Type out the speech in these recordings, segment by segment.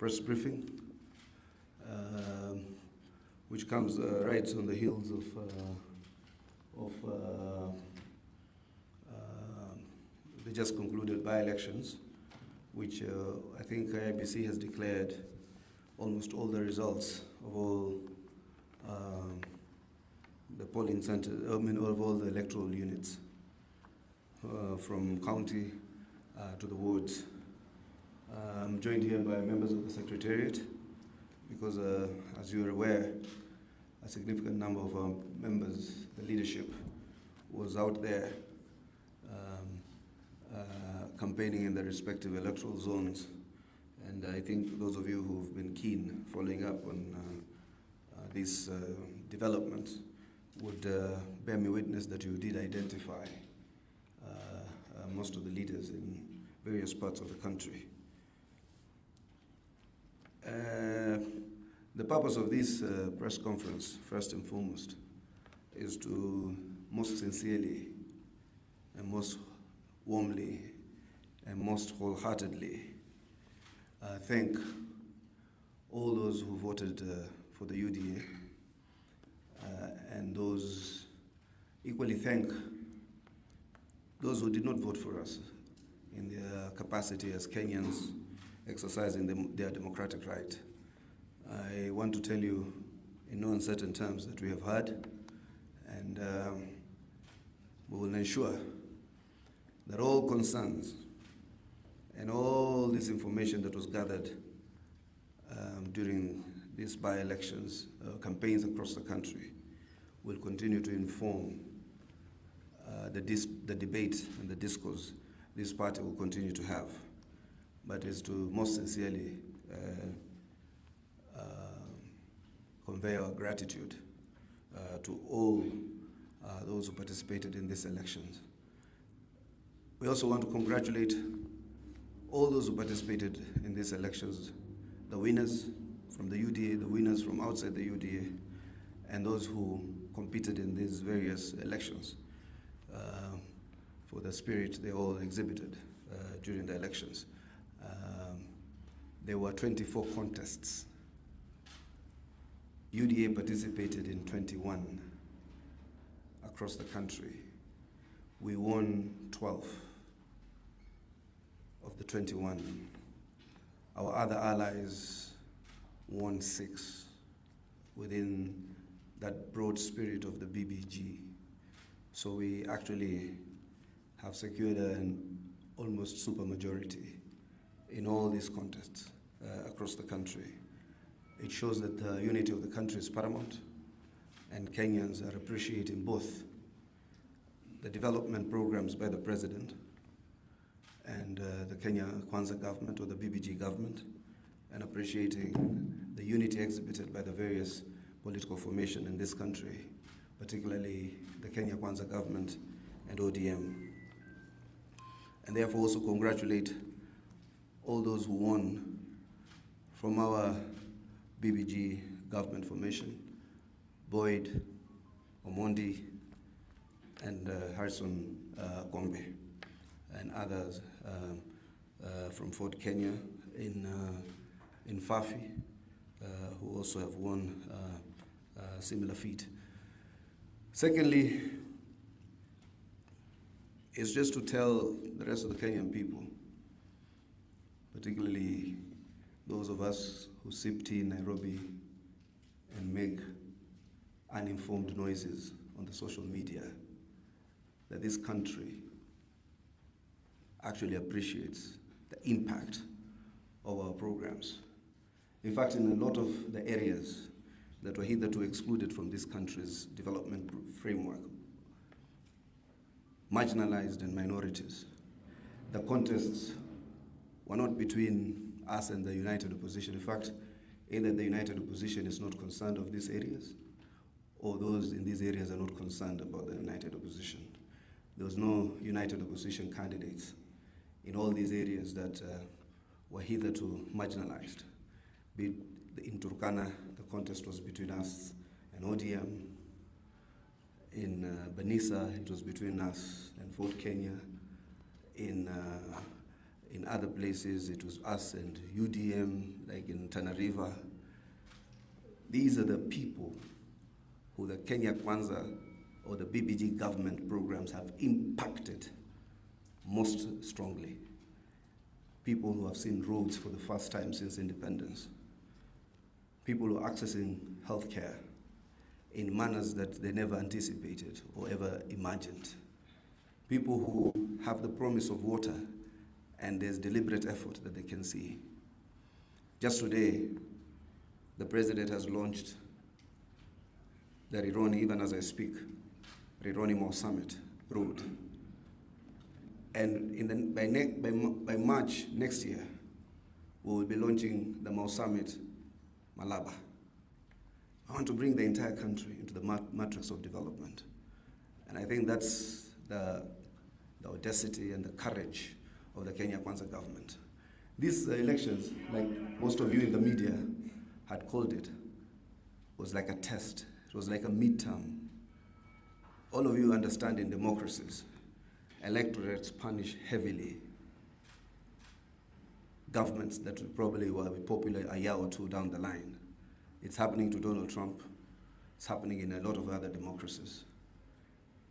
press briefing, which comes right on the heels of the just concluded by-elections, which I think IEBC has declared almost all the results of all the polling centers, of all the electoral units, from county to the wards. I'm joined here by members of the Secretariat because, as you are aware, a significant number of our members, the leadership, was out there campaigning in the respective electoral zones. And I think those of you who've been keen following up on these developments would bear me witness that you did identify most of the leaders in various parts of the country. The purpose of this press conference, first and foremost, is to most sincerely and most warmly and most wholeheartedly thank all those who voted for the UDA and those equally thank those who did not vote for us in their capacity as Kenyans exercising their democratic right. I want to tell you in no uncertain terms that we have heard, and we will ensure that all concerns and all this information that was gathered during these by-elections, campaigns across the country, will continue to inform the debate and the discourse this party will continue to have. But is to most sincerely convey our gratitude to all those who participated in these elections. We also want to congratulate all those who participated in these elections, the winners from the UDA, the winners from outside the UDA, and those who competed in these various elections for the spirit they all exhibited during the elections. There were 24 contests. UDA participated in 21 across the country. We won 12 of the 21. Our other allies won 6 within that broad spirit of the BBG. So we actually have secured an almost supermajority in all these contests across the country. It shows that the unity of the country is paramount, and Kenyans are appreciating both the development programs by the president and the Kenya Kwanza government or the BBG government, and appreciating the unity exhibited by the various political formation in this country, particularly the Kenya Kwanza government and ODM. And therefore also congratulate all those who won from our BBG government formation, Boyd, Omondi, and Harrison Gombe, and others from Fort Kenya in Fafi, who also have won a similar feat. Secondly, is just to tell the rest of the Kenyan people, particularly those of us who sip tea in Nairobi and make uninformed noises on the social media, that this country actually appreciates the impact of our programs. In fact, in a lot of the areas that were hitherto excluded from this country's development framework, marginalized and minorities, the contests were not between us and the united opposition. In fact, either the united opposition is not concerned of these areas, or those in these areas are not concerned about the united opposition. There was no united opposition candidates in all these areas that were hitherto marginalized. In Turkana, the contest was between us and ODM. In Banisa, it was between us and Fort Kenya. In In other places, it was us and UDM, like in Tana River. These are the people who the Kenya Kwanza or the BBG government programs have impacted most strongly. People who have seen roads for the first time since independence. People who are accessing healthcare in manners that they never anticipated or ever imagined. People who have the promise of water and there's deliberate effort that they can see. Just today, the president has launched the Rironi, even as I speak, Rironi Mau Summit Road. And by March next year, we will be launching the Mau Summit Malaba. I want to bring the entire country into the matrix of development. And I think that's the audacity and the courage of the Kenya Kwanza government. These elections, like most of you in the media had called it, was like a test. It was like a midterm. All of you understand in democracies, electorates punish heavily governments that probably will be popular a year or two down the line. It's happening to Donald Trump. It's happening in a lot of other democracies.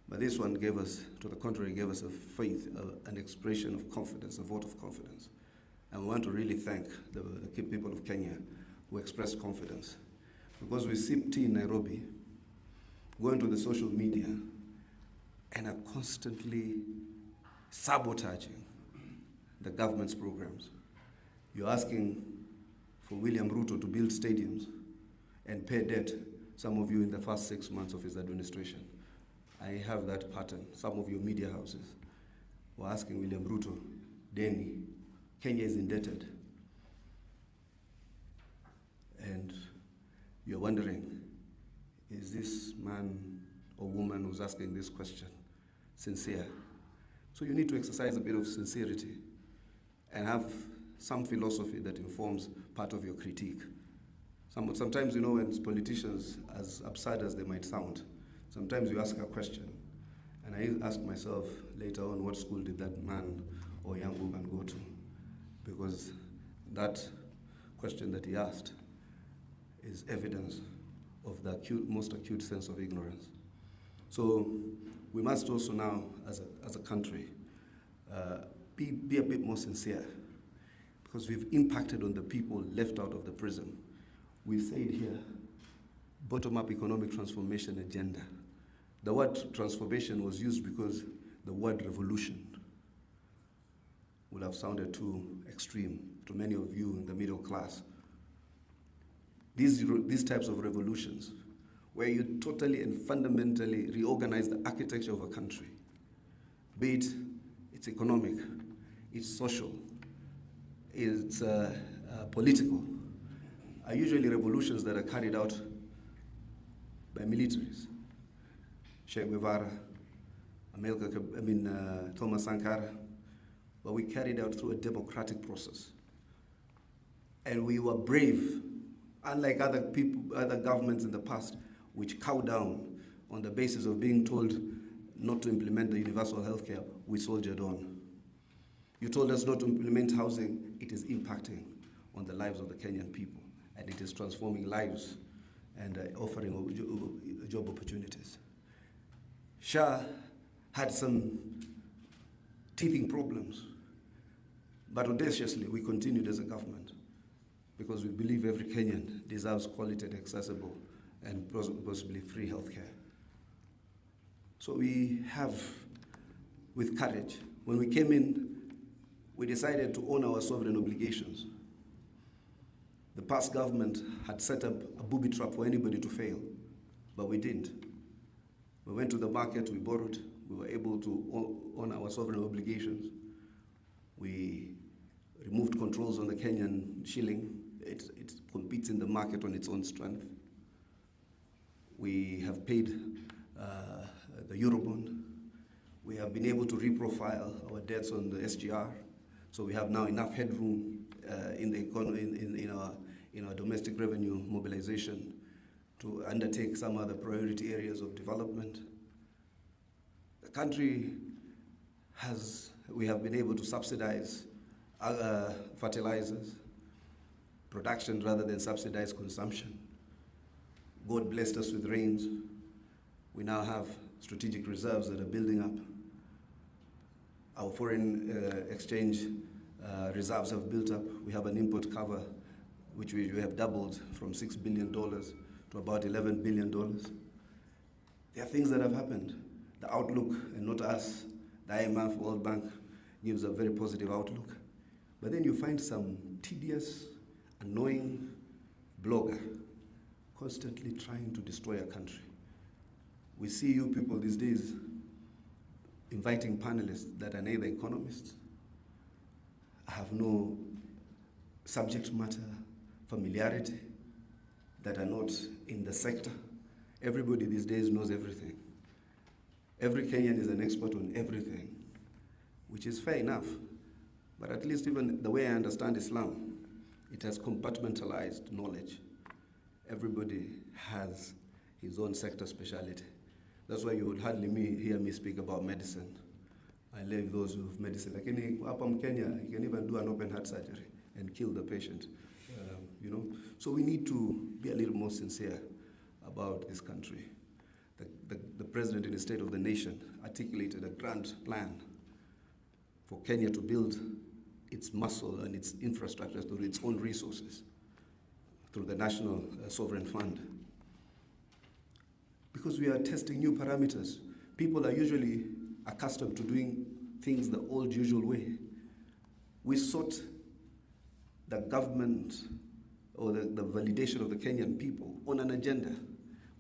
But this one gave us, to the contrary, gave us a faith, an expression of confidence, a vote of confidence. And we want to really thank the people of Kenya who expressed confidence. Because we see tea in Nairobi, going to the social media, and are constantly sabotaging the government's programs. You're asking for William Ruto to build stadiums and pay debt, some of you in the first 6 months of his administration. I have that pattern. Some of your media houses were asking William Ruto, Deni, Kenya is indebted. And you're wondering, is this man or woman who's asking this question sincere? So you need to exercise a bit of sincerity and have some philosophy that informs part of your critique. Sometimes, you know, when politicians, as absurd as they might sound, sometimes you ask a question, and I ask myself later on, what school did that man or young woman go to? Because that question that he asked is evidence of the most acute sense of ignorance. So we must also now, as a country, be a bit more sincere, because we've impacted on the people left out of the prison. We've said here, bottom-up economic transformation agenda. The word transformation was used because the word revolution would have sounded too extreme to many of you in the middle class. These types of revolutions, where you totally and fundamentally reorganize the architecture of a country, be it it's economic, it's social, it's political, are usually revolutions that are carried out by militaries. Che Guevara, Thomas Sankara, but we carried out through a democratic process. And we were brave, unlike other governments in the past, which cow down on the basis of being told not to implement the universal health care. We soldiered on. You told us not to implement housing. It is impacting on the lives of the Kenyan people, and it is transforming lives and offering job opportunities. SHA had some teething problems, but audaciously we continued as a government, because we believe every Kenyan deserves quality and accessible and possibly free healthcare. So we have, with courage, when we came in, we decided to own our sovereign obligations. The past government had set up a booby trap for anybody to fail, but we didn't. We went to the market, we borrowed, we were able to own our sovereign obligations. We removed controls on the Kenyan shilling. It competes in the market on its own strength. We have paid the Eurobond. We have been able to reprofile our debts on the SGR. So we have now enough headroom in the economy, in our domestic revenue mobilization to undertake some other priority areas of development. The country we have been able to subsidize fertilizers, production rather than subsidized consumption. God blessed us with rains. We now have strategic reserves that are building up. Our foreign exchange reserves have built up. We have an import cover, which we have doubled from $6 billion to about $11 billion. There are things that have happened. The outlook, and not us, the IMF, World Bank, gives a very positive outlook. But then you find some tedious, annoying blogger constantly trying to destroy a country. We see you people these days inviting panelists that are neither economists, have no subject matter familiarity, that are not in the sector. Everybody these days knows everything. Every Kenyan is an expert on everything, which is fair enough. But at least even the way I understand Islam, it has compartmentalized knowledge. Everybody has his own sector speciality. That's why you would hardly hear me speak about medicine. I leave those with medicine. Like up in Kenya, you can even do an open heart surgery and kill the patient. You know, so we need to be a little more sincere about this country. The president in the State of the Nation articulated a grand plan for Kenya to build its muscle and its infrastructure through its own resources, through the National Sovereign Fund. Because we are testing new parameters. People are usually accustomed to doing things the old usual way. We sought the government or the validation of the Kenyan people on an agenda.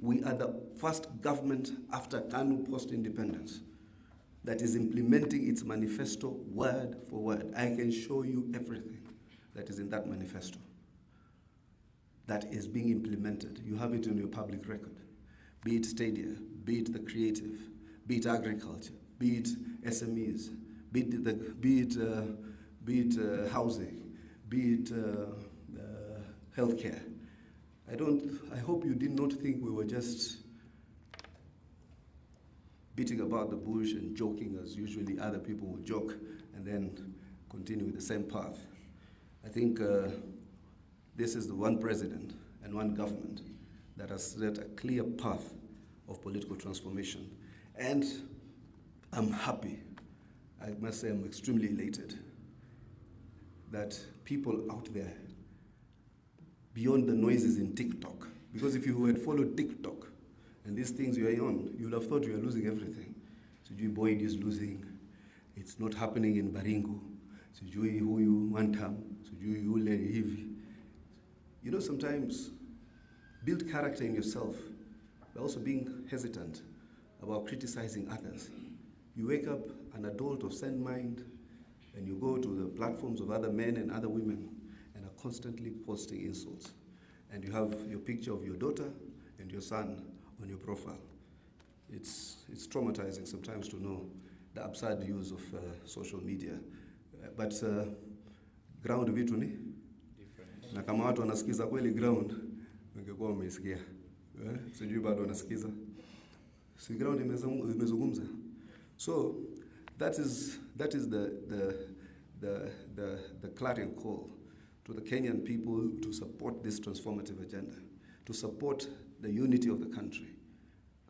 We are the first government after KANU post-independence that is implementing its manifesto word for word. I can show you everything that is in that manifesto that is being implemented. You have it in your public record. Be it stadia, be it the creative, be it agriculture, be it SMEs, be it housing, be it healthcare. I hope you did not think we were just beating about the bush and joking as usually other people would joke and then continue with the same path. I think this is the one president and one government that has set a clear path of political transformation. And I'm happy, I must say I'm extremely elated that people out there, beyond the noises in TikTok, because if you had followed TikTok and these things you are on, you would have thought you were losing everything. Sijui Boyd is losing, it's not happening in Baringo, sijui huyu Wantam, sijui yule hivi. You know, sometimes build character in yourself by also being hesitant about criticizing others. You wake up an adult of sound mind and you go to the platforms of other men and other women and are constantly posting insults. And you have your picture of your daughter and your son on your profile. It's traumatizing sometimes to know the absurd use of social media. But ground vitu ni? Different. Na kama watu wanasikiza kweli ground, wangekuwa wameisikia. Sijui bado wanasikiza. Si ground imezungumza. So that is the clarion call to the Kenyan people to support this transformative agenda, to support the unity of the country.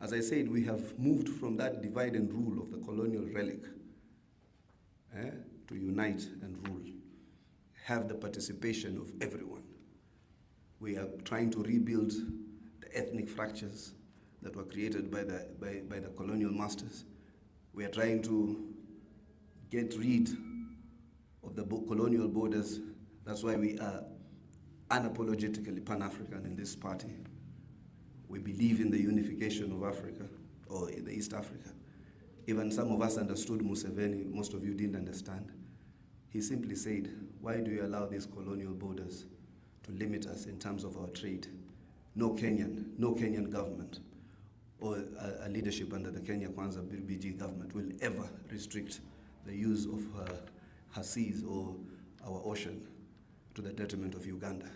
As I said, we have moved from that divide and rule of the colonial relic to unite and rule, have the participation of everyone. We are trying to rebuild the ethnic fractures that were created by the colonial masters. We are trying to get rid of the colonial borders. That's why we are unapologetically Pan-African in this party. We believe in the unification of Africa, or in the East Africa. Even some of us understood Museveni, most of you didn't understand. He simply said, why do you allow these colonial borders to limit us in terms of our trade? No Kenyan government or a leadership under the Kenya Kwanza BG government will ever restrict the use of her seas or our ocean to the detriment of Uganda.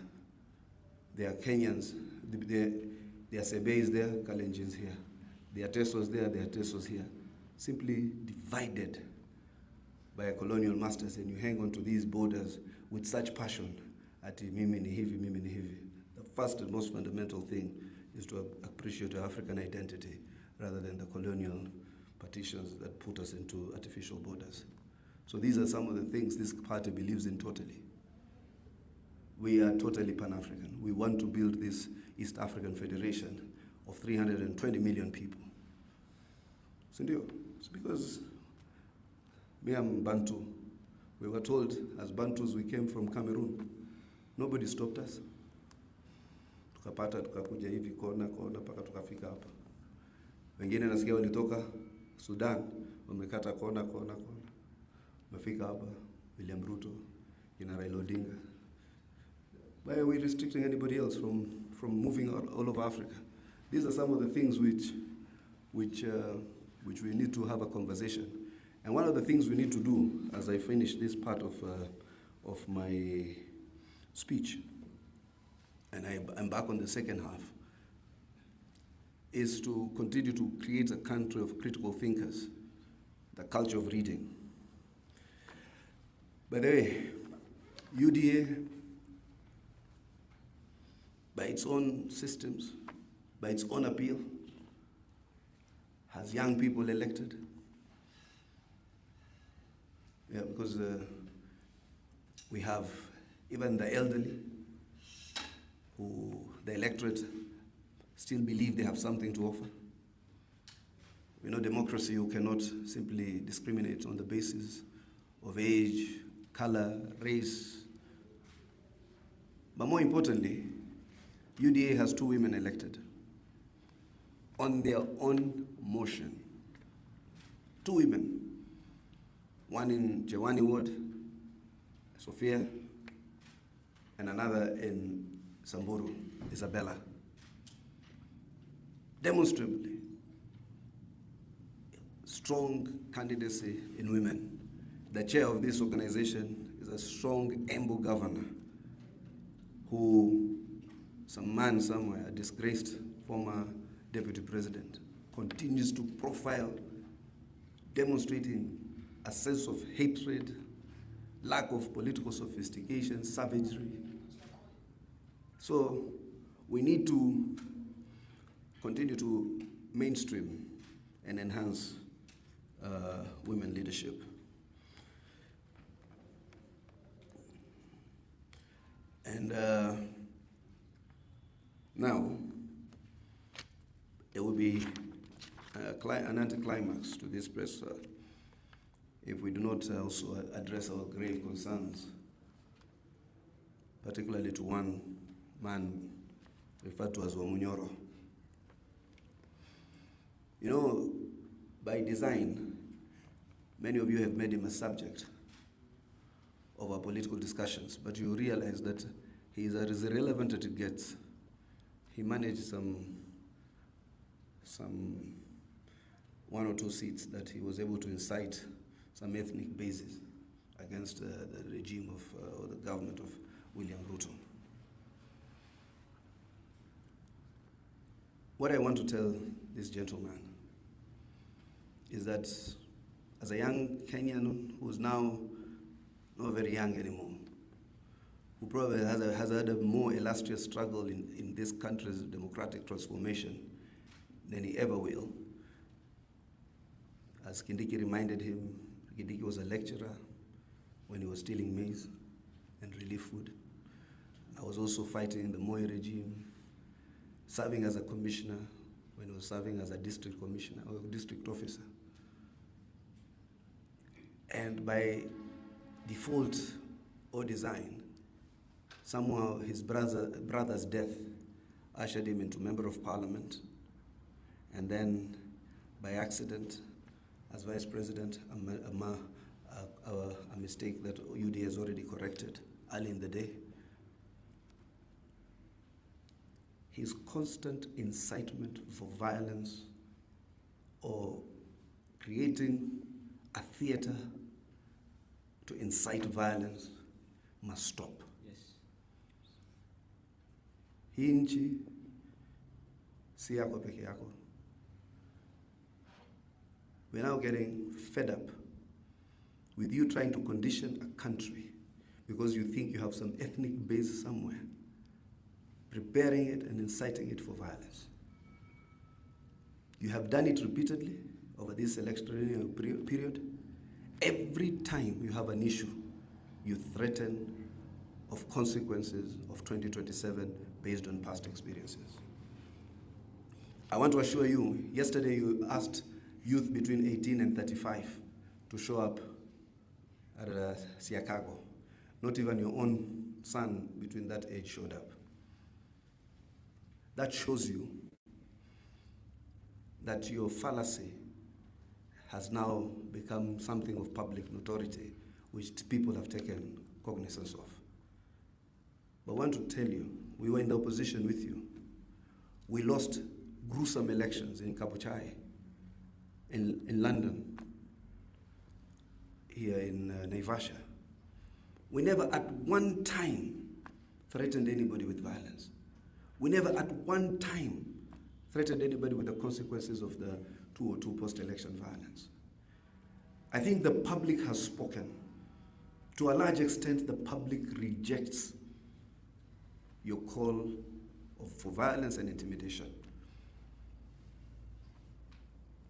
There are Kenyans, there are Sebeis there, Kalenjins here. There are Tesos there, there are Tesos here. Simply divided by colonial masters, and you hang on to these borders with such passion. Ati mimi ni hivi, mimi ni hivi. The first and most fundamental thing is to appreciate our African identity rather than the colonial partitions that put us into artificial borders. So these are some of the things this party believes in totally. We are totally Pan-African. We want to build this East African Federation of 320 million people. So it's because me, I'm Bantu. We were told as Bantus we came from Cameroon. Nobody stopped us. Tukapata, tukakuja hivi kona paka tukafika hapa. Wengine nasikia walitoka Sudan, wamekata kona. Wamefika hapa, William Ruto, Raila Odinga. Why are we restricting anybody else from moving all over Africa? These are some of the things which we need to have a conversation. And one of the things we need to do, as I finish this part of my speech, and I'm back on the second half, is to continue to create a country of critical thinkers, the culture of reading. By the way, UDA, by its own systems, by its own appeal, has young people elected. Yeah, because we have even the elderly, who the electorate still believe they have something to offer. We know democracy, you cannot simply discriminate on the basis of age, color, race. But more importantly, UDA has 2 women elected on their own motion. 2 women. One in Jewani Ward, Sophia, and another in Samburu, Isabella. Demonstrably, strong candidacy in women. The chair of this organization is a strong, able governor who, some man somewhere, a disgraced former deputy president, continues to profile, demonstrating a sense of hatred, lack of political sophistication, savagery. So we need to continue to mainstream and enhance women leadership. And now, it will be an anticlimax to this press if we do not also address our grave concerns, particularly to one man referred to as Wamunyoro. You know, by design, many of you have made him a subject of our political discussions, but you realize that he is as irrelevant as it gets. He managed some 1 or 2 seats that he was able to incite some ethnic basis against the regime of, or the government of William Ruto. What I want to tell this gentleman is that as a young Kenyan who's now not very young anymore, who probably has had a more illustrious struggle in this country's democratic transformation than he ever will. As Kindiki reminded him, Kindiki was a lecturer when he was stealing maize and relief food. I was also fighting in the Moi regime, serving as a commissioner when he was serving as a district commissioner or district officer. And by default or design, somehow his brother's death ushered him into member of parliament, and then by accident, as vice president, a mistake that UDA has already corrected early in the day. His constant incitement for violence or creating a theater to incite violence must stop. Yes. Hii nchi si yako peke yako. We're now getting fed up with you trying to condition a country because you think you have some ethnic base somewhere, preparing it and inciting it for violence. You have done it repeatedly over this electoral period. Every time you have an issue, you threaten of consequences of 2027 based on past experiences. I want to assure you, yesterday you asked youth between 18 and 35 to show up at Siakago. Not even your own son between that age showed up. That shows you that your fallacy has now become something of public notoriety, which people have taken cognizance of. But I want to tell you, we were in the opposition with you. We lost gruesome elections in Kabuchai, in London, here in Naivasha. We never at one time threatened anybody with violence. We never at one time threatened anybody with the consequences of the 202 post-election violence. I think the public has spoken. To a large extent, the public rejects your call for violence and intimidation.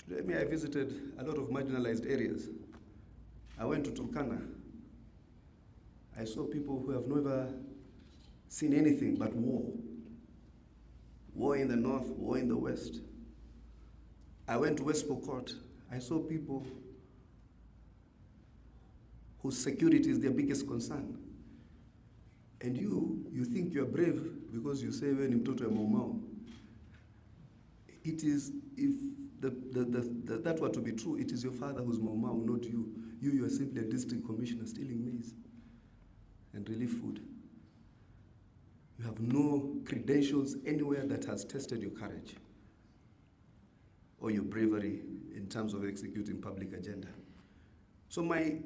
Today, I visited a lot of marginalized areas. I went to Turkana. I saw people who have never seen anything but war. War in the north, war in the west. I went to West Pokot. I saw people whose security is their biggest concern. And you think you're brave because you say, when mtoto ya Mau. It is, if that were to be true, it is your father who's Mau, not you. You are simply a district commissioner stealing maize and relief food. You have no credentials anywhere that has tested your courage or your bravery in terms of executing public agenda. So my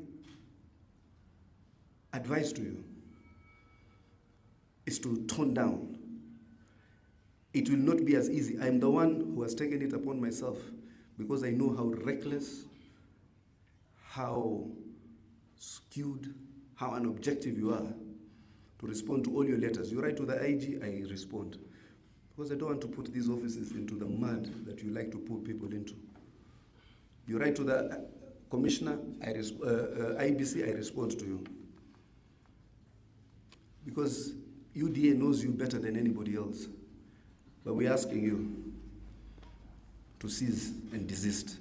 advice to you is to tone down. It will not be as easy. I'm the one who has taken it upon myself because I know how reckless, how skewed, how unobjective you are to respond to all your letters. You write to the IG, I respond. Because I don't want to put these offices into the mud that you like to put people into. You write to the commissioner, IBC, I respond to you. Because UDA knows you better than anybody else. But we're asking you to cease and desist.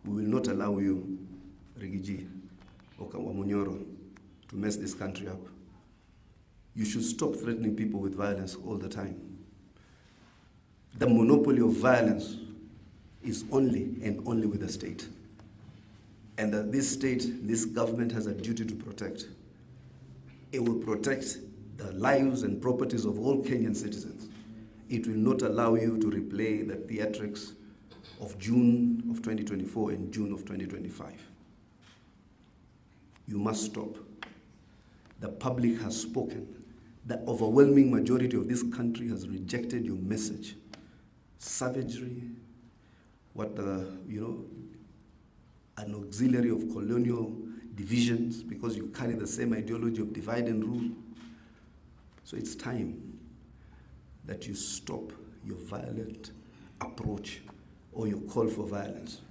We will not allow you, Rigiji or Wamunyoro, to mess this country up. You should stop threatening people with violence all the time. The monopoly of violence is only and only with the state. And that this state, this government has a duty to protect. It will protect the lives and properties of all Kenyan citizens. It will not allow you to replay the theatrics of June of 2024 and June of 2025. You must stop. The public has spoken. The overwhelming majority of this country has rejected your message. Savagery, an auxiliary of colonial divisions because you carry the same ideology of divide and rule. So it's time that you stop your violent approach or your call for violence.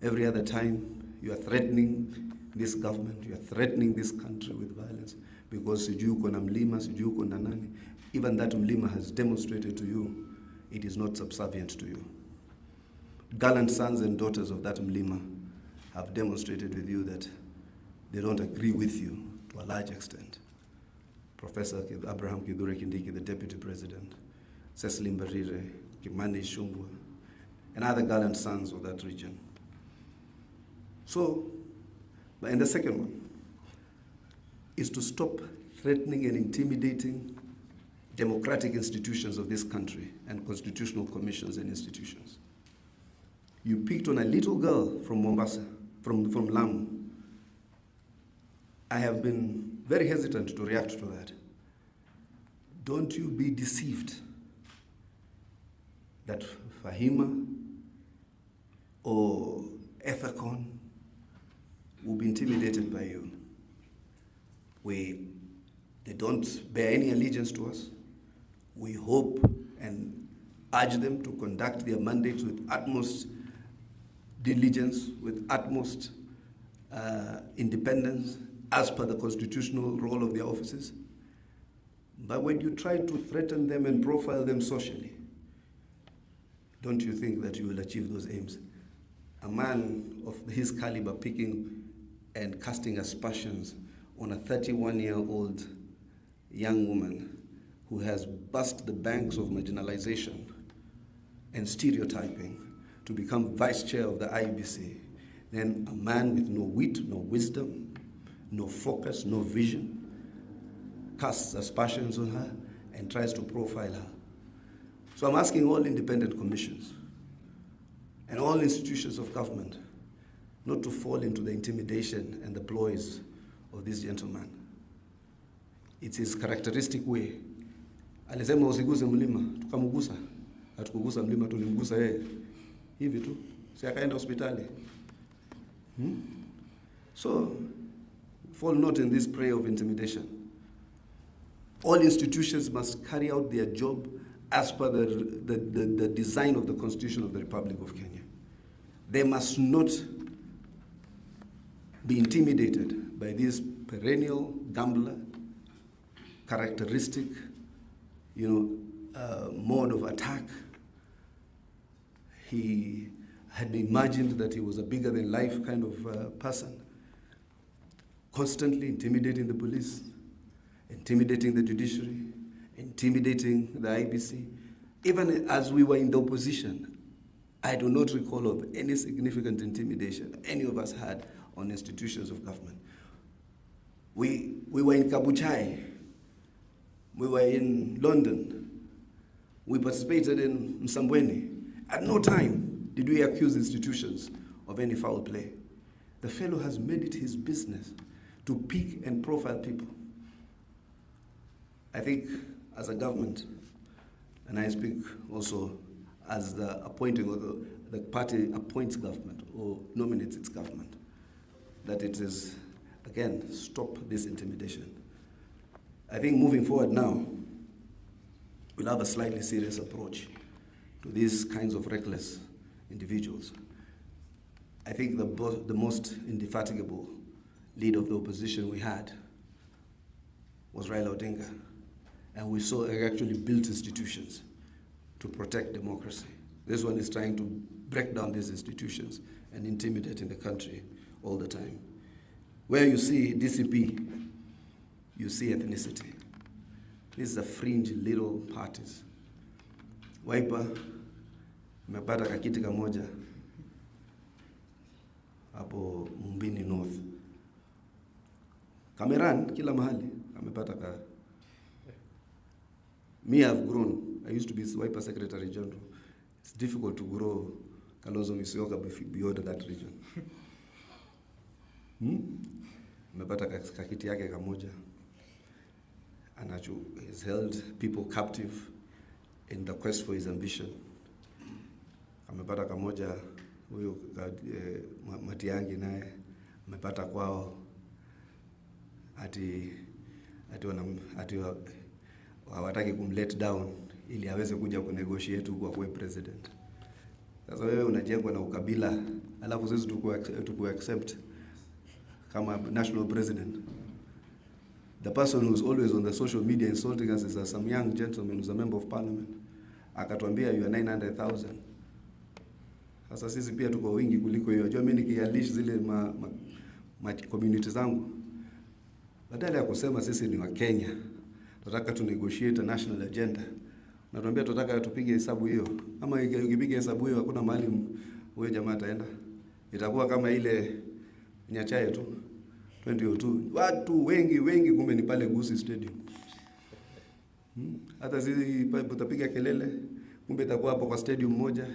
Every other time you are threatening this government, you are threatening this country with violence because sijui uko na mlima, sijui uko na nani. Even that mlima has demonstrated to you it is not subservient to you. Gallant sons and daughters of that mlima have demonstrated with you that they don't agree with you to a large extent. Professor Abraham Kithure Kindiki, the Deputy President, Cecily Mbarire, Kimani Ichung'wah, and other gallant sons of that region. So, and the second one is to stop threatening and intimidating democratic institutions of this country and constitutional commissions and institutions. You picked on a little girl from Mombasa, from Lamu. I have been very hesitant to react to that. Don't you be deceived that Fahima or Ethacon will be intimidated by you. They don't bear any allegiance to us. We hope and urge them to conduct their mandates with utmost diligence, with utmost independence, as per the constitutional role of their offices. But when you try to threaten them and profile them socially, don't you think that you will achieve those aims? A man of his caliber picking and casting aspersions on a 31-year-old young woman who has burst the banks of marginalization and stereotyping to become vice chair of the IEBC, then a man with no wit, no wisdom, no focus, no vision, casts aspersions on her and tries to profile her. So I'm asking all independent commissions and all institutions of government not to fall into the intimidation and the ploys of this gentleman. It's his characteristic way. Alisema usiguze mlima, tukamugusa. Hatukugusa mlima, tulimgusa yeye. Hivi tu, si akaenda hospitali. So, fall not in this prey of intimidation. All institutions must carry out their job as per the design of the Constitution of the Republic of Kenya. They must not be intimidated by this perennial gambler, characteristic, mode of attack. He had imagined that he was a bigger-than-life kind of person, constantly intimidating the police, intimidating the judiciary, intimidating the IBC. Even as we were in the opposition, I do not recall of any significant intimidation any of us had on institutions of government. We were in Kabuchai, we were in London, we participated in Msambweni. At no time did we accuse institutions of any foul play. The fellow has made it his business to pick and profile people. I think as a government, and I speak also as the appointing or the party appoints government or nominates its government, that it is, again, stop this intimidation. I think moving forward now, we'll have a slightly serious approach to these kinds of reckless individuals. I think the most indefatigable leader of the opposition we had was Raila Odinga. And we saw he actually built institutions to protect democracy. This one is trying to break down these institutions and intimidating the country all the time. Where you see DCP, you see ethnicity. These are fringe little parties. Wiper, imepata kakiti kamoja hapo Mumbini North. Kameran, kila mahali, amepata ka. Me, I've grown. I used to be Wiper Secretary General. It's difficult to grow Kalonzo Musyoka beyond that region. Amepata kakiti yake kamoja. And he's held people captive in the quest for his ambition. Amepata kamoja, huyo Matiangi naye amepata kwao ati hawataki kumlet down ili aweze kuja kunegotiate kwa kuwe president. Sasa wewe unajengwa na ukabila, alafu sisi tuku accept kama national president. The person who's always on the social media insulting us is some young gentleman who's a member of parliament. Akatuambia you are 900,000. Sasa sisi pia tuko wingi kuliko hiyo. Unajua mimi nikialish zile community zangu. Badala ya kusema sisi ni wa Kenya, tunataka tu negotiate a national agenda. Natuambia tunataka tupige hesabu hiyo. Ama ukipiga hesabu hiyo hakuna mahali wewe jamaa ataenda. Itakuwa kama ile Nyachae tu 2002. Watu wengi kumbe ni pale Goons Stadium. Hata sisi tutapiga kelele kumbe itakuwa hapo kwa stadium moja.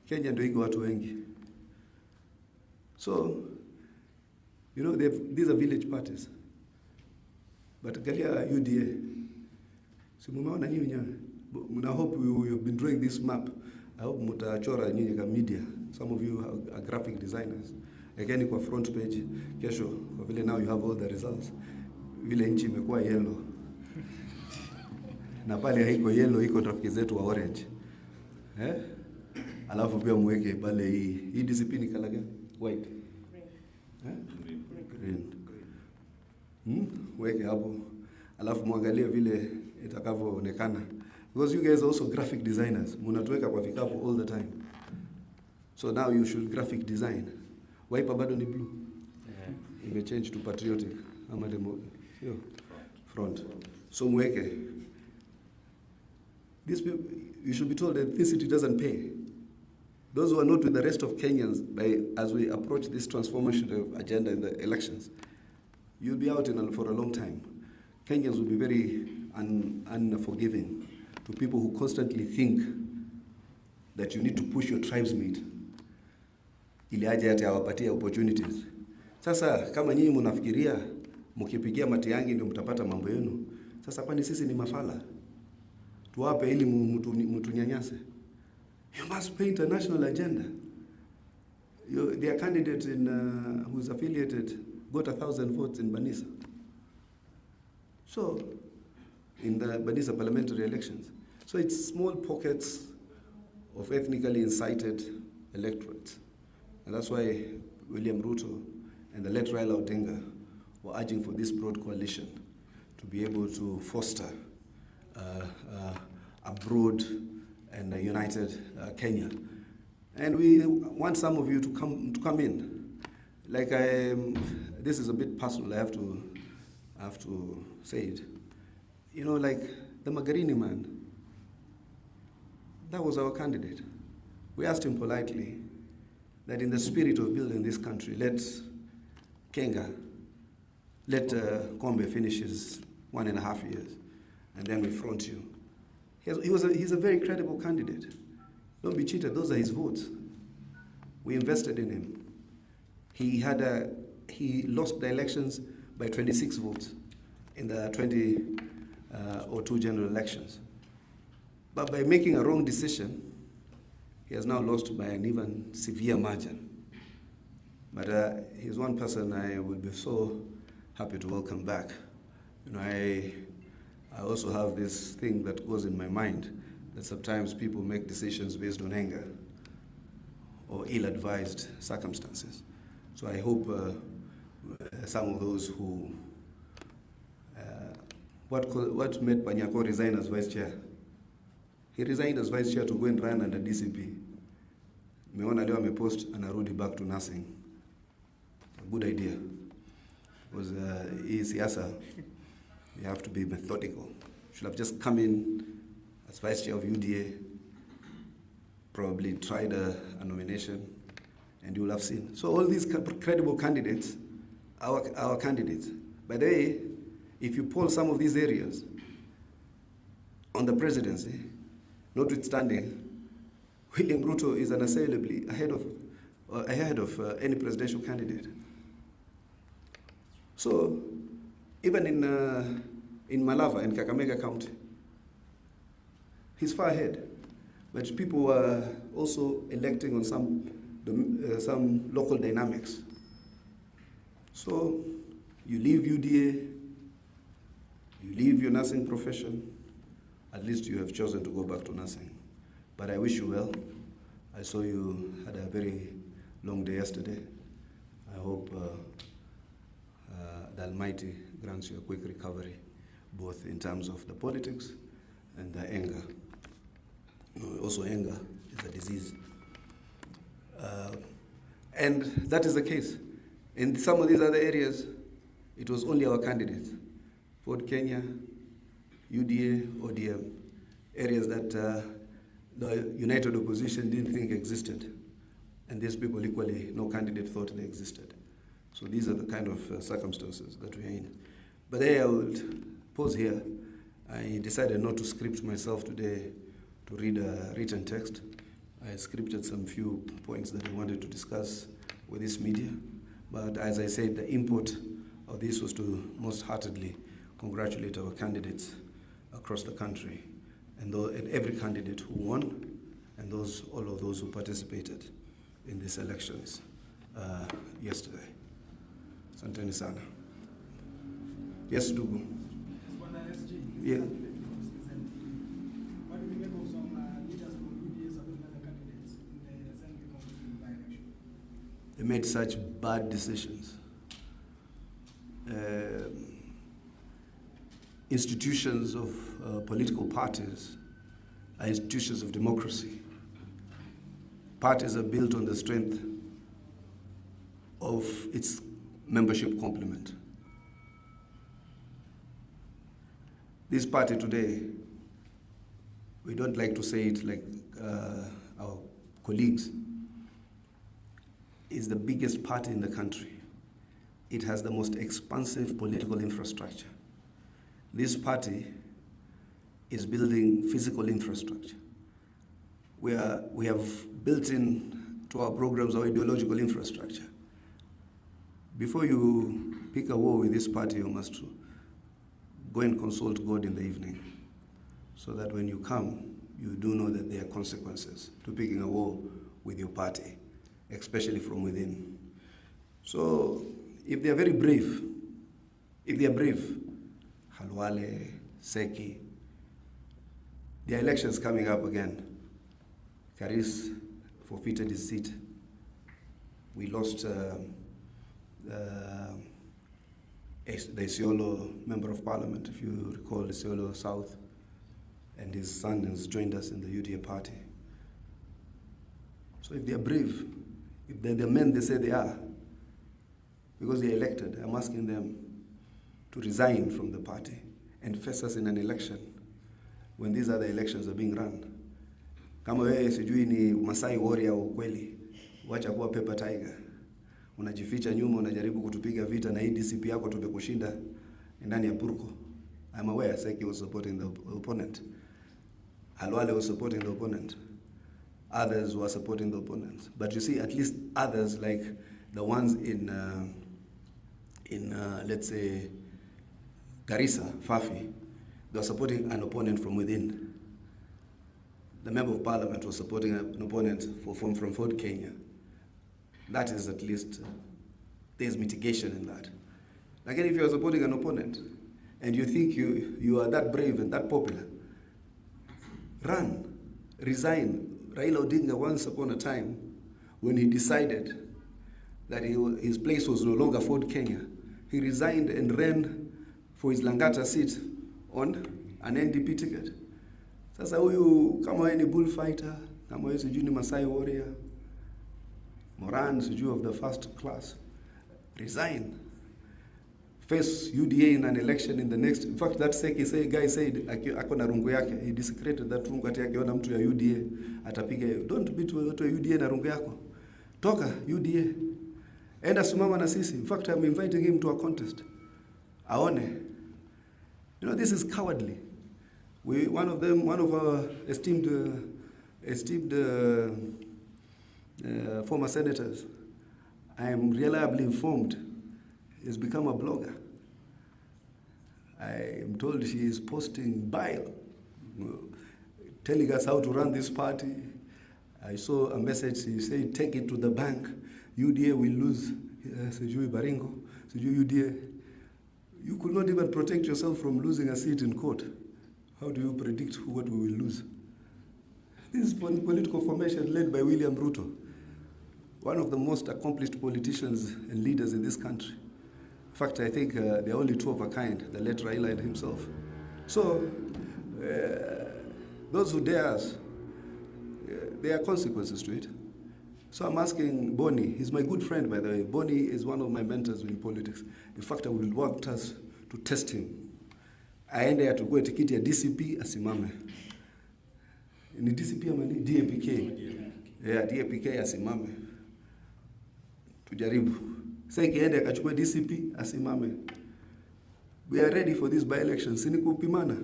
Kenya ndio iko watu wengi. So, these are village parties. But galia UDA. So mumeona nyinyi wenyewe. I hope you have been drawing this map. I hope mtachora nyinyi kama media. Some of you are graphic designers Ekeni kwa front page, kesho, kwa vile now you have all the results, vile nchi imekuwa yellow. Na pale haiko yellow, iko trafiki zetu wa orange. Alafu pia mweke pale hii discipline kala gani? White. Green. Weke hapo. Alafu muangalie vile itakavyoonekana. Because you guys are also graphic designers. Mnatuweka kwa vikapu all the time. So now you should graphic design. Wiper bado ni blue. Ime change to patriotic. Ama demo. Sio. Front. So mweke. These people, you should be told that this city doesn't pay. Those who are not with the rest of Kenyans, as we approach this transformation agenda in the elections, you'll be out for a long time. Kenyans will be very unforgiving to people who constantly think that you need to push your tribesmate ili aje ati awapatie opportunities. Sasa kama nyinyi mnafikiria mkipigia Matiang'i ndio mtapata mambo yenu, sasa kwani sisi ni mafala? Tuwape ili mtunyanyase? You must paint a national agenda. Their candidate who's affiliated got 1,000 votes in Banisa. So, in the Banisa parliamentary elections. So it's small pockets of ethnically incited electorates. And that's why William Ruto and the late Raila Odinga were urging for this broad coalition to be able to foster a broad and a united Kenya. And we want some of you to come in. Like this is a bit personal, I have to say it. You know, like the Magarini man, that was our candidate. We asked him politely that in the spirit of building this country, let Kombe finish his 1.5 years, and then we front you. He's a very credible candidate. Don't be cheated, those are his votes. We invested in him. He lost the elections by 26 votes in the 2002 general elections. But by making a wrong decision, he has now lost by an even severe margin. But he's one person I would be so happy to welcome back. You know, I also have this thing that goes in my mind, that sometimes people make decisions based on anger or ill-advised circumstances. So I hope some of those who, what made Panyako resign as vice chair? He resigned as vice chair to go and run under DCP. Meona leo amepost anarudi back to nursing. A good idea. Because hii siasa, you have to be methodical. Should have just come in as vice chair of UDA, probably tried a nomination, and you will have seen. So all these credible candidates, our candidates. By the way, if you poll some of these areas on the presidency, notwithstanding, William Ruto is unassailably ahead of any presidential candidate. So even in Malava, in Kakamega County, he's far ahead. But people were also electing on some local dynamics. So you leave UDA, you leave your nursing profession, at least you have chosen to go back to nursing. But I wish you well. I saw you had a very long day yesterday. I hope the Almighty grants you a quick recovery, both in terms of the politics and the anger. Also, anger is a disease. And that is the case. In some of these other areas, it was only our candidates. Ford Kenya, UDA, ODM, areas that the united opposition didn't think existed. And these people equally, no candidate thought they existed. So these are the kind of circumstances that we're in. But I would pause here. I decided not to script myself today to read a written text. I scripted some few points that I wanted to discuss with this media. But as I said, the import of this was to most heartedly congratulate our candidates across the country, and every candidate who won, and all of those who participated in these elections. yesterday. Asanteni sana. Yes, Dugu. Yeah. What do we make of some leaders from UDA supporting other candidates in the recently concluded by-election? They made such bad decisions. Institutions of political parties are institutions of democracy. Parties are built on the strength of its membership complement. This party today, we don't like to say it like our colleagues, is the biggest party in the country. It has the most expansive political infrastructure. This party is building physical infrastructure. We have built in to our programs our ideological infrastructure. Before you pick a war with this party, you must go and consult God in the evening, so that when you come, you do know that there are consequences to picking a war with your party, especially from within. So if they are very brave, Halwale, Seki, there are elections coming up again. Karis forfeited his seat. We lost the Isiolo Member of Parliament, if you recall, Isiolo South, and his son has joined us in the UDA party. So if they are brave, if they're the men they say they are, because they are elected, I'm asking them to resign from the party and face us in an election when these other elections are being run. Kama wewe sijui ni Masai warrior wa ukweli, wacha kuwa paper tiger. Unajificha nyuma, unajaribu kutupiga vita na hii DCP yako tumekushinda ndani ya Purko. I'm aware Seki was supporting the opponent. Halwale was supporting the opponent. Others were supporting the opponent. But you see, at least others, like the ones in let's say, Garissa, Fafi, they were supporting an opponent from within. The Member of Parliament was supporting an opponent from Fort Kenya. That is at least, there's mitigation in that. Again, if you are supporting an opponent and you think you are that brave and that popular, run, resign. Raila Odinga once upon a time, when he decided that his place was no longer Fort Kenya, he resigned and ran for his Langata seat on an NDP ticket. Sasa huyu kama wewe ni bullfighter, kama wewe sijui ni Masai warrior, Moran sijui of the first class, resign. Face UDA in an election in the next. In fact, that guy said ako na rungu yake. He desecrated that rungu ati akiona mtu ya UDA atapiga. Don't beat watu ya UDA na rungu yako. Toka UDA. Enda simama na sisi. In fact, I'm inviting him to a contest. Aone. You know, this is cowardly. One of our esteemed former senators, I am reliably informed, has become a blogger. I am told she is posting bile, telling us how to run this party. I saw a message, she said, take it to the bank. UDA will lose. Sijui Baringo, sijui UDA. You could not even protect yourself from losing a seat in court. How do you predict what we will lose? This is political formation led by William Ruto, one of the most accomplished politicians and leaders in this country. In fact, I think there are only two of a kind, the late Raila and himself. So, those who dare us, there are consequences to it. So I'm asking Boni, he's my good friend, by the way. Boni is one of my mentors in politics. In fact, I would want us to test him. Aende atukue tikiti ya DCP asimame. Ni DCP ama ni DAPK? Yeah, DAPK asimame. Tujaribu. Sasa ikiende akachukue DCP asimame. We are ready for this by-election. Sinikupimana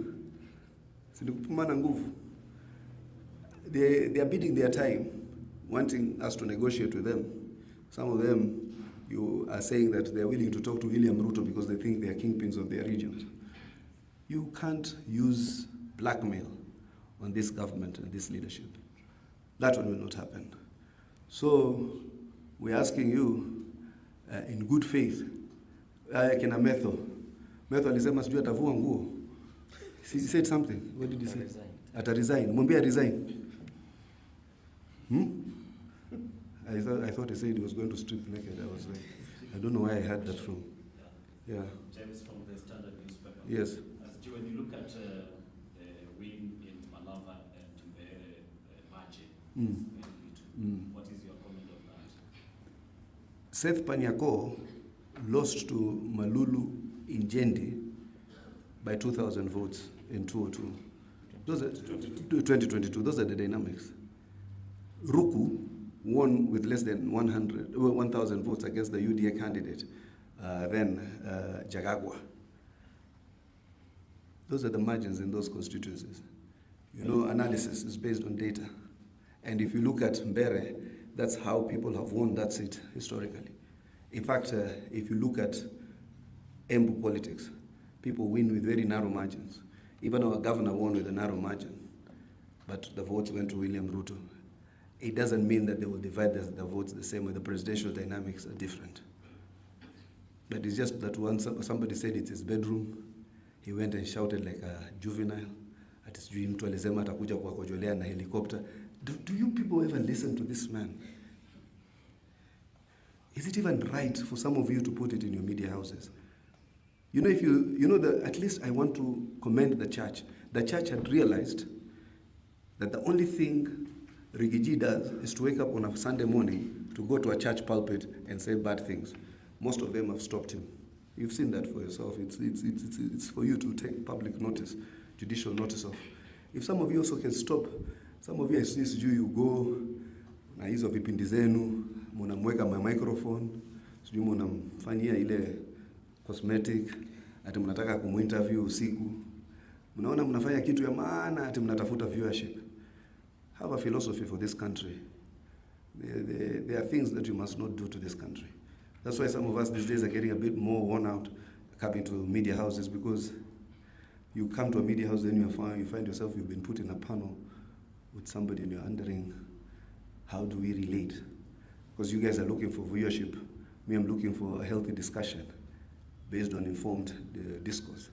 nguvu. They are bidding their time, wanting us to negotiate with them. Some of them, you are saying that they are willing to talk to William Ruto because they think they are kingpins of their regions. You can't use blackmail on this government and this leadership. That one will not happen. So we're asking you in good faith. Kina Metho alisema sijui atavua nguo. He said something. What did he say? Ata resign. Mwambie resign. I thought he said he was going to strip naked. I was like, I don't know where I heard that from. Yeah. James from the Standard newspaper. Yes. When you look at the win in Malava and the margin, what is your comment on that? Seth Panyako lost to Malulu in Jendi by 2,000 votes in 2002. Those are 2022. Those are the dynamics. Ruku won with less than 1,000 votes against the UDA candidate, then Gachagua. Those are the margins in those constituencies. You know, analysis is based on data. And if you look at Mbere, that's how people have won that seat historically. In fact, if you look at Embu politics, people win with very narrow margins. Even our governor won with a narrow margin, but the votes went to William Ruto. It doesn't mean that they will divide the votes the same way. The presidential dynamics are different. But it's just that once somebody said it's his bedroom, he went and shouted like a juvenile at his dream. Mtu alisema atakuja kuwakojolea na helicopter. Do you people ever listen to this man? Is it even right for some of you to put it in your media houses? You know, at least I want to commend the church. The church had realized that the only thing Rigiji does is to wake up on a Sunday morning to go to a church pulpit and say bad things. Most of them have stopped him. You've seen that for yourself. It's for you to take public notice, judicial notice of. If some of you also can stop, some of you I see you go na hizo vipindi zenu, mnamweka microphone, sijui mnamfanyia ile cosmetic, ati mnataka kuminterview usiku. Mnaona mnafanya kitu ya maana, ati mnatafuta viewership. Have a philosophy for this country. There are things that you must not do to this country. That's why some of us these days are getting a bit more worn out coming to media houses, because you come to a media house and you find yourself, you've been put in a panel with somebody and you're wondering, how do we relate? Because you guys are looking for viewership. Me, I'm looking for a healthy discussion based on informed discourse.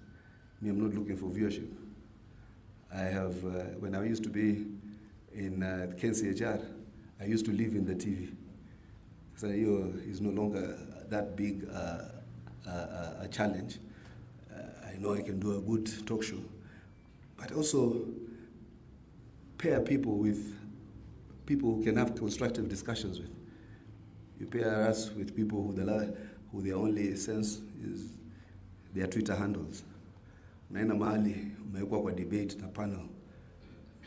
Me, I'm not looking for viewership. I have, when I used to be in KCHR, I used to live in the TV. So it's no longer that big a challenge. I know I can do a good talk show, but also pair people with people who can have constructive discussions with. You pair us with people who their only sense is their Twitter handles. Unaenda mahali umewekwa kwa debate na panel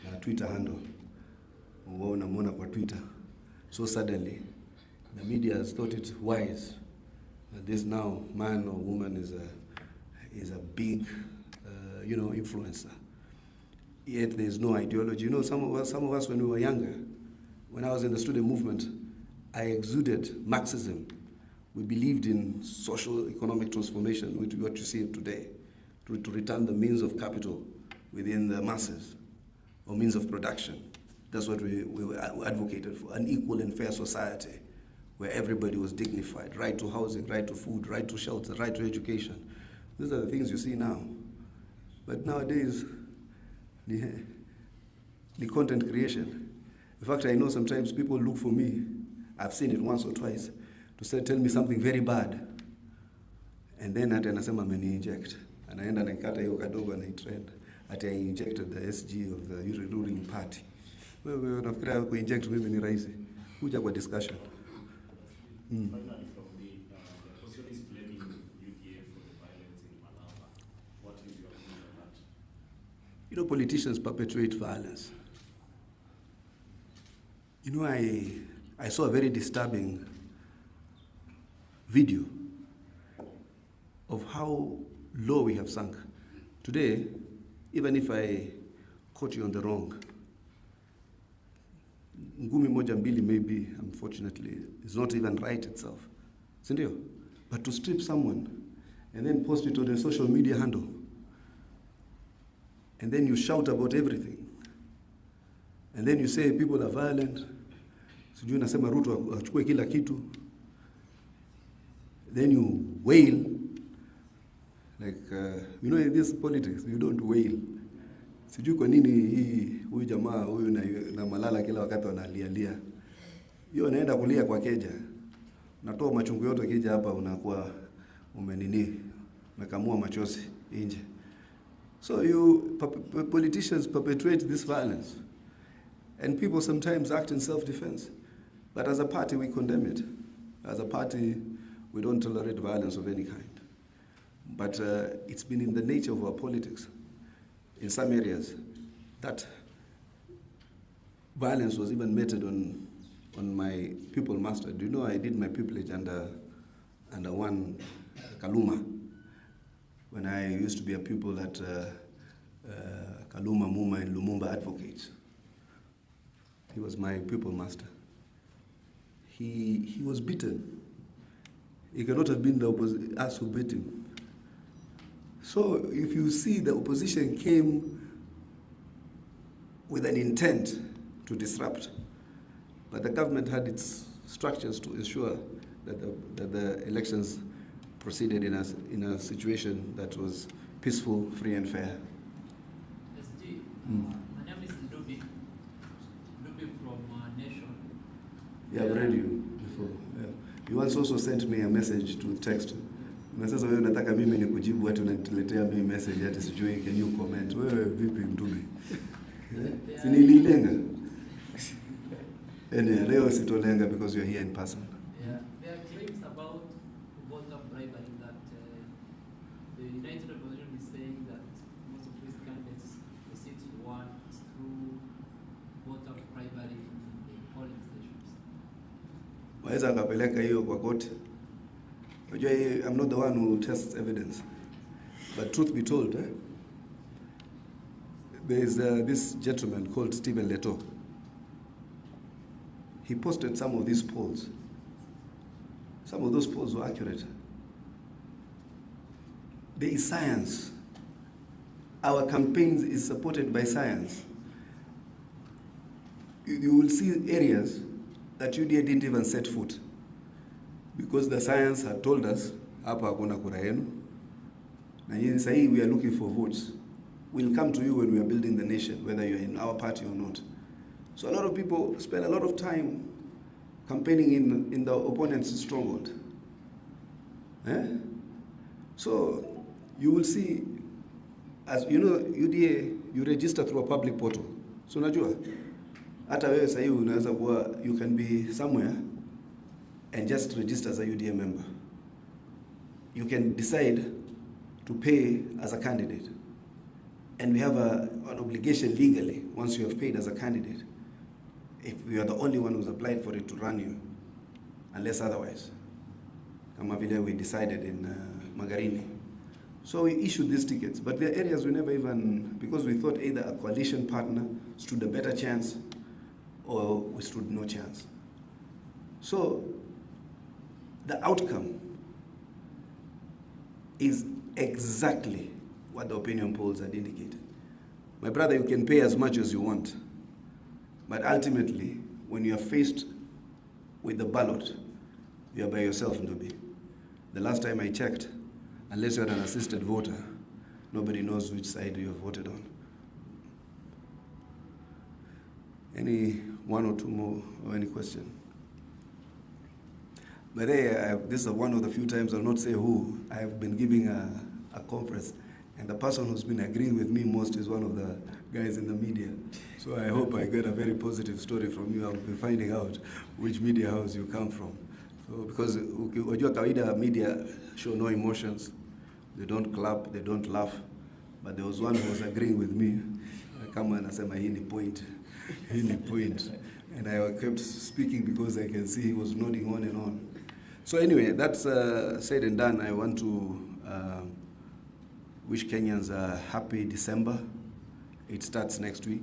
na Twitter handle, unamwona kwa Twitter. So suddenly, the media has thought it wise that this now man or woman is a big, influencer. Yet there is no ideology. You know, some of us when we were younger, when I was in the student movement, I exuded Marxism. We believed in social economic transformation, which is what you see today, to return the means of capital within the masses, or means of production. That's what we advocated for, an equal and fair society where everybody was dignified, right to housing, right to food, right to shelter, right to education. These are the things you see now. But nowadays, the content creation. In fact, I know sometimes people look for me, I've seen it once or twice, to say, tell me something very bad. And then ati anasema ameni-inject. Anaenda naikata hiyo kadogo anaitrend. Ati I injected the SG of the ruling party. Wewe unafikiria ku-inject mimi ni rahisi? Kuja kwa discussion. Finally, from the opposition is blaming UDA for the violence in Malava. What is your opinion on that? You know, politicians perpetuate violence. You know, I saw a very disturbing video of how low we have sunk. Today, even if I caught you on the wrong, ngumi moja mbili maybe, unfortunately, is not even right itself. Sindio? But to strip someone and then post it on a social media handle, and then you shout about everything, and then you say people are violent, Sijui nasema Ruto achukue kila kitu. Then you wail. Like, you know, in this politics, you don't wail. Sijui kwa nini huyu jamaa huyu na Malala kila wakati wanalialia. Hiyo naenda kulia kwa keja. Natoa machungu yote kija hapa unakuwa umekamua machozi nje. So politicians perpetuate this violence. And people sometimes act in self-defense. But as a party, we condemn it. As a party, we don't tolerate violence of any kind. But it's been in the nature of our politics, in some areas, that violence was even meted on my pupil master. Do you know I did my pupillage under one Kaluma, when I used to be a pupil at Kaluma, Muma, and Lumumba Advocates. He was my pupil master. He was beaten. It cannot have been us who beat him. So if you see the opposition came with an intent to disrupt, but the government had its structures to ensure that the elections proceeded in a situation that was peaceful, free and fair. SG, my name is Dubi from Nation. Yeah, I've read you before. Yeah. You once also sent me a message to text. Na sasa wewe unataka mimi nikujibu watu unaniletea mimi message hata sijui, can you comment? Wewe vipi Dubi? Si nililenga. Leo sitolenga because you're here in person. Yeah, there are claims about voter bribery that the United Opposition is saying that most of these candidates receive won through voter bribery in the polling stations. Waweza akapeleka hiyo kwa court. I'm not the one who tests evidence. But truth be told, there is this gentleman called Stephen Leto. He posted some of these polls. Some of those polls were accurate. There is science. Our campaigns is supported by science. You will see areas that UDA didn't even set foot, because the science had told us, hapa hakuna kura yenu. Na yini sahi we are looking for votes. We'll come to you when we are building the nation, whether you're in our party or not. So a lot of people spend a lot of time campaigning in the opponent's stronghold. So you will see, as you know, UDA, you register through a public portal. So unajua, hata wewe sahi unaweza kuwa, you can be somewhere and just register as a UDA member. You can decide to pay as a candidate. And we have an obligation legally, once you have paid as a candidate, if we are the only one who's applied for it, to run you, unless otherwise. Kama vile we decided in Magarini. So we issued these tickets, but there are areas we never even, because we thought either a coalition partner stood a better chance or we stood no chance. So the outcome is exactly what the opinion polls had indicated. My brother, you can pay as much as you want, but ultimately, when you are faced with the ballot, you are by yourself, Ndobi. The last time I checked, unless you're an assisted voter, nobody knows which side you have voted on. Any one or two more, or any question? But this is one of the few times, I'll not say who, I have been giving a conference, and the person who's been agreeing with me most is one of the guys in the media. So I hope I get a very positive story from you. I'll be finding out which media house you come from. So, because wajua kawaida media show no emotions, they don't clap, they don't laugh, but there was one who was agreeing with me. Kama anasema hii ni point, hii ni point. And I kept speaking because I can see he was nodding on and on. So anyway, that's said and done. I want to wish Kenyans a happy December. It starts next week.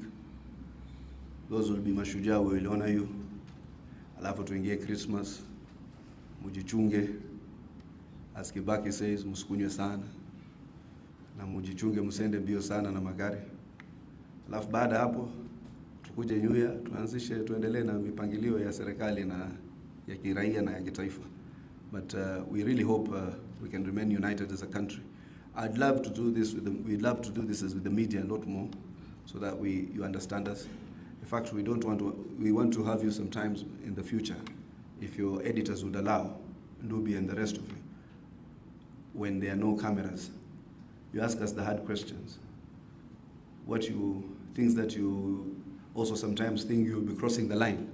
Those will be mashujaa, we will honor you. Alafu tuingie Christmas. Mujichunge. As Kibaki says, musikunywe sana. Na mujichunge, musende mbio sana na magari. Alafu baada hapo, tukuje New Year, tuendelee na mipangilio ya serikali na ya kiraia na ya kitaifa. But we really hope we can remain united as a country. I'd love to do this we'd love to do this with the media a lot more, so that you understand us. In fact, we want to have you sometimes in the future, if your editors would allow, Ndubi and the rest of you, when there are no cameras. You ask us the hard questions. Things that you also sometimes think you'll be crossing the line.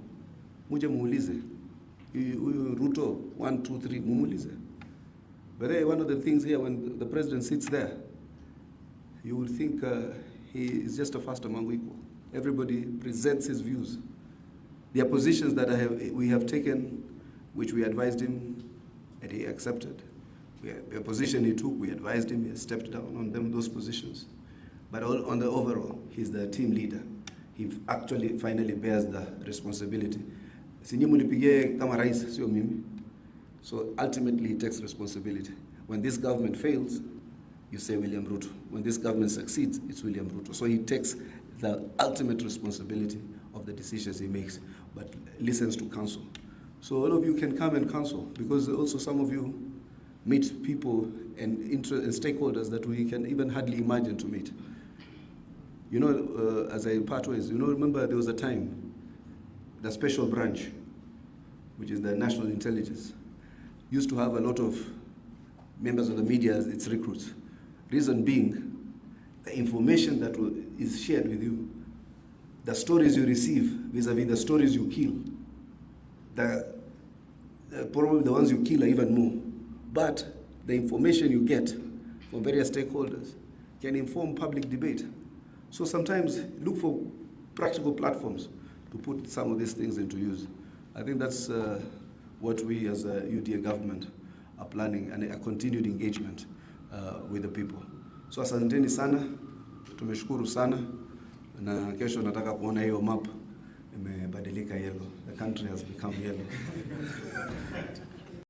Muje muulize. Ruto, 1, 2, 3, mumulize. But one of the things here, when the president sits there, you will think he is just a first among equal. Everybody presents his views. There are positions that we have taken, which we advised him, and he accepted. A position he took, we advised him, he stepped down on those positions. But on the overall, he's the team leader. He actually finally bears the responsibility. So ultimately, he takes responsibility. When this government fails, you say William Ruto. When this government succeeds, it's William Ruto. So he takes the ultimate responsibility of the decisions he makes, but listens to counsel. So all of you can come and counsel, because also some of you meet people and stakeholders that we can even hardly imagine to meet. You know, as I part ways, remember there was a time, the special branch, which is the national intelligence, used to have a lot of members of the media as its recruits. Reason being, the information that is shared with you, the stories you receive vis-a-vis the stories you kill, probably the ones you kill are even more. But the information you get from various stakeholders can inform public debate. So sometimes look for practical platforms to put some of these things into use. I think that's what we as a UDA government are planning, and a continued engagement with the people. So asanteni sana, tumeshukuru sana, na kesho nataka kuona hiyo map imebadilika yellow. The country has become yellow.